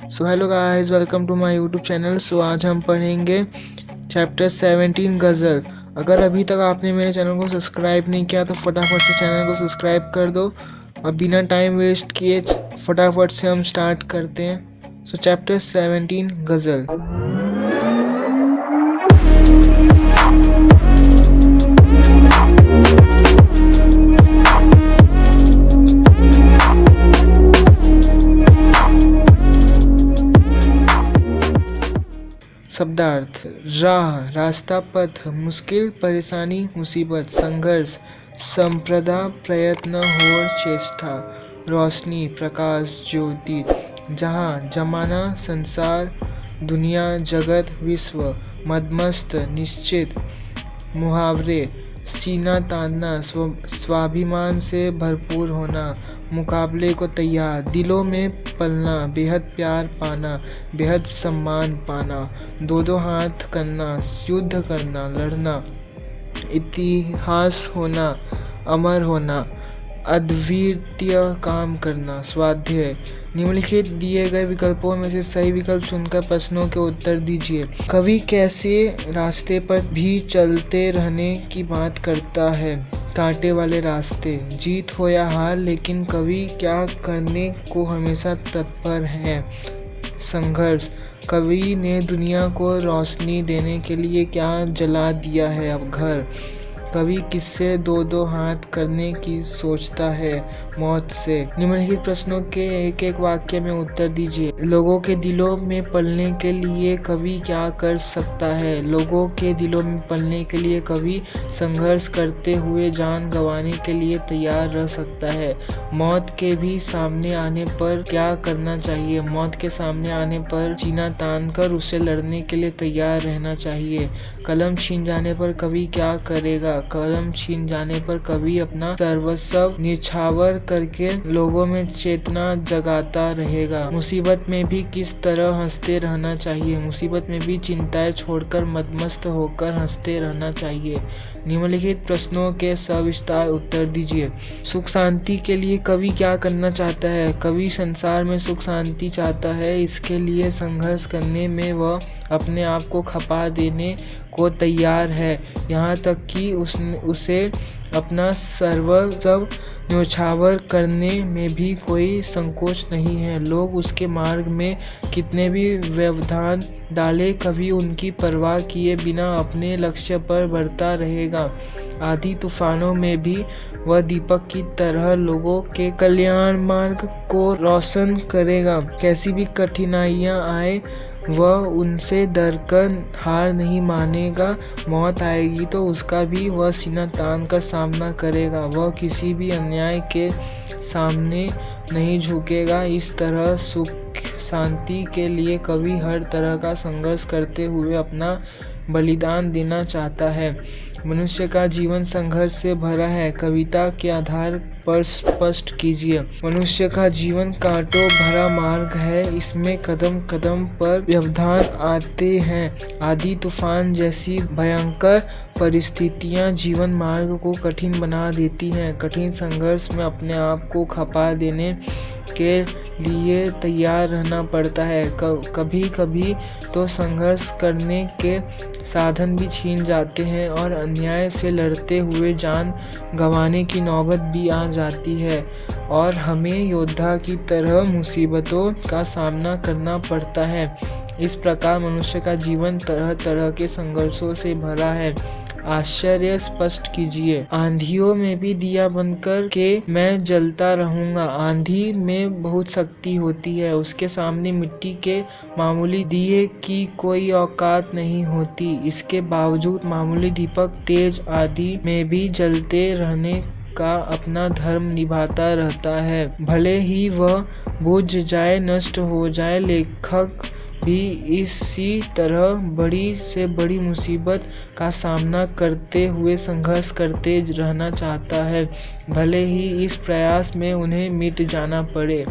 So hello guys, welcome to my YouTube channel. So आज हम पढ़ेंगे चैप्टर 17 गज़ल। अगर अभी तक आपने मेरे चैनल को सब्सक्राइब नहीं किया तो फटाफट से चैनल को सब्सक्राइब कर दो और बिना टाइम वेस्ट किए फटाफट से हम स्टार्ट करते हैं। सो चैप्टर 17 गज़ल। शब्दार्थ: राह, रास्ता, पथ, मुश्किल, परेशानी, मुसीबत, संघर्ष, संप्रदा, प्रयत्न, होड़, चेष्टा, रोशनी, प्रकाश, ज्योति, जहाँ, जमाना, संसार, दुनिया, जगत, विश्व, मदमस्त, निश्चित, मुहावरे, सीना तानना, स्वाभिमान से भरपूर होना, मुकाबले को तैयार, दिलों में पलना, बेहद प्यार पाना, बेहद सम्मान पाना, दो हाथ करना, युद्ध करना, लड़ना, इतिहास होना, अमर होना, अद्वितीय काम करना, स्वाध्याय। निम्नलिखित दिए गए विकल्पों में से सही विकल्प चुनकर प्रश्नों के उत्तर दीजिए। कवि कैसे रास्ते पर भी चलते रहने की बात करता है? कांटे वाले रास्ते। जीत हो या हार, लेकिन कवि क्या करने को हमेशा तत्पर है? संघर्ष। कवि ने दुनिया को रोशनी देने के लिए क्या जला दिया है? अब घर। कवि किससे दो हाथ करने की सोचता है? मौत से। निम्नलिखित प्रश्नों के एक एक वाक्य में उत्तर दीजिए। लोगों के दिलों में पलने के लिए कवि क्या कर सकता है? लोगों के दिलों में पलने के लिए कवि संघर्ष करते हुए जान गंवाने के लिए तैयार रह सकता है। मौत के भी सामने आने पर क्या करना चाहिए? मौत के सामने आने पर सीना तान कर उसे लड़ने के लिए तैयार रहना चाहिए। कलम छीन जाने पर कवि क्या करेगा? कलम छीन जाने पर कवि अपना सर्वस्व न्यौछावर करके लोगों में चेतना जगाता रहेगा। मुसीबत में भी किस तरह हंसते रहना चाहिए? मुसीबत में भी चिंताएं छोड़कर मदमस्त होकर हंसते रहना चाहिए। निम्नलिखित प्रश्नों के सविस्तार उत्तर दीजिए। सुख शांति के लिए कवि क्या करना चाहता है? कवि संसार में सुख शांति चाहता है। इसके लिए संघर्ष करने में वह अपने आप को खपा देने को तैयार है, यहाँ तक कि उसे अपना सर्वस्व न्यौछावर करने में भी कोई संकोच नहीं है। लोग उसके मार्ग में कितने भी व्यवधान डाले, कभी उनकी परवाह किए बिना अपने लक्ष्य पर बढ़ता रहेगा। आधी तूफानों में भी वह दीपक की तरह लोगों के कल्याण मार्ग को रोशन करेगा। कैसी भी कठिनाइयां आए वह उनसे डरकर हार नहीं मानेगा। मौत आएगी तो उसका भी वह सीना तान कर सामना करेगा। वह किसी भी अन्याय के सामने नहीं झुकेगा। इस तरह सुख शांति के लिए कवि हर तरह का संघर्ष करते हुए अपना बलिदान देना चाहता है। मनुष्य का जीवन संघर्ष से भरा है। कविता के आधार पर स्पष्ट कीजिए। मनुष्य का जीवन कांटों भरा मार्ग है। इसमें कदम कदम पर व्यवधान आते हैं। आंधी तूफान जैसी भयंकर परिस्थितियां जीवन मार्ग को कठिन बना देती हैं। कठिन संघर्ष में अपने आप को खपा देने के लिए तैयार रहना पड़ता है। कभी कभी तो संघर्ष करने के साधन भी छीन जाते हैं और अन्याय से लड़ते हुए जान गंवाने की नौबत भी आ जाती है और हमें योद्धा की तरह मुसीबतों का सामना करना पड़ता है। इस प्रकार मनुष्य का जीवन तरह तरह के संघर्षों से भरा है। आश्चर्य स्पष्ट कीजिए। आंधियों में भी दिया बनकर के मैं जलता रहूंगा। आंधी में बहुत शक्ति होती है, उसके सामने मिट्टी के मामूली दिए की कोई औकात नहीं होती। इसके बावजूद मामूली दीपक तेज आंधी में भी जलते रहने का अपना धर्म निभाता रहता है। भले ही वह बुझ जाए, नष्ट हो जाए। लेखक भी इसी तरह बड़ी से बड़ी मुसीबत का सामना करते हुए संघर्ष करते रहना चाहता है, भले ही इस प्रयास में उन्हें मिट जाना पड़े।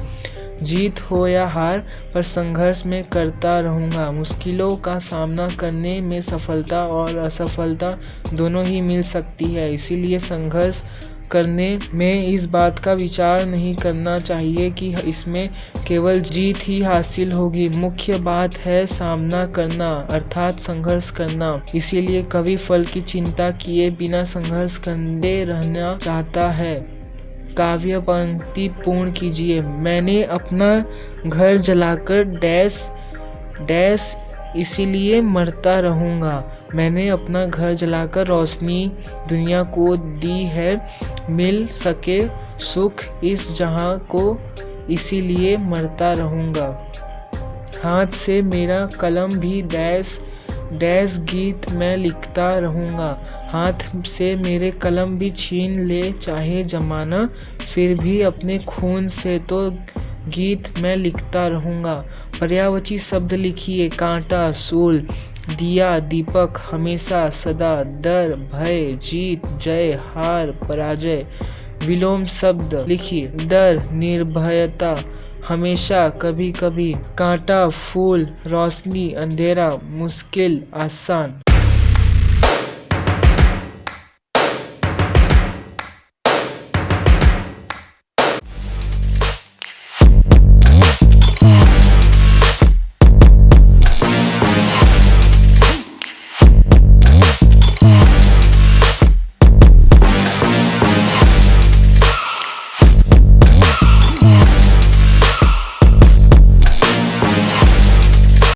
जीत हो या हार, पर संघर्ष में करता रहूंगा। मुश्किलों का सामना करने में सफलता और असफलता दोनों ही मिल सकती है, इसीलिए संघर्ष करने में इस बात का विचार नहीं करना चाहिए कि इसमें केवल जीत ही हासिल होगी। मुख्य बात है सामना करना अर्थात संघर्ष करना। इसीलिए कवि फल की चिंता किए बिना संघर्ष करते रहना चाहता है। काव्य पंक्ति पूर्ण कीजिए। मैंने अपना घर जलाकर डैश डैश इसीलिए मरता रहूँगा। मैंने अपना घर जलाकर रोशनी दुनिया को दी है। मिल सके सुख इस जहां को इसीलिए मरता रहूँगा। हाथ से मेरा कलम भी डैश डैश गीत मैं लिखता रहूँगा। हाथ से मेरे कलम भी छीन ले चाहे जमाना, फिर भी अपने खून से तो गीत मैं लिखता रहूँगा। पर्यायवाची शब्द लिखिए। कांटा, सूल, दिया, दीपक, हमेशा, सदा, डर, भय, जीत, जय, हार, पराजय। विलोम शब्द लिखिए। डर, निर्भयता, हमेशा, कभी कभी। कांटा, फूल, रोशनी, अंधेरा, मुश्किल, आसान।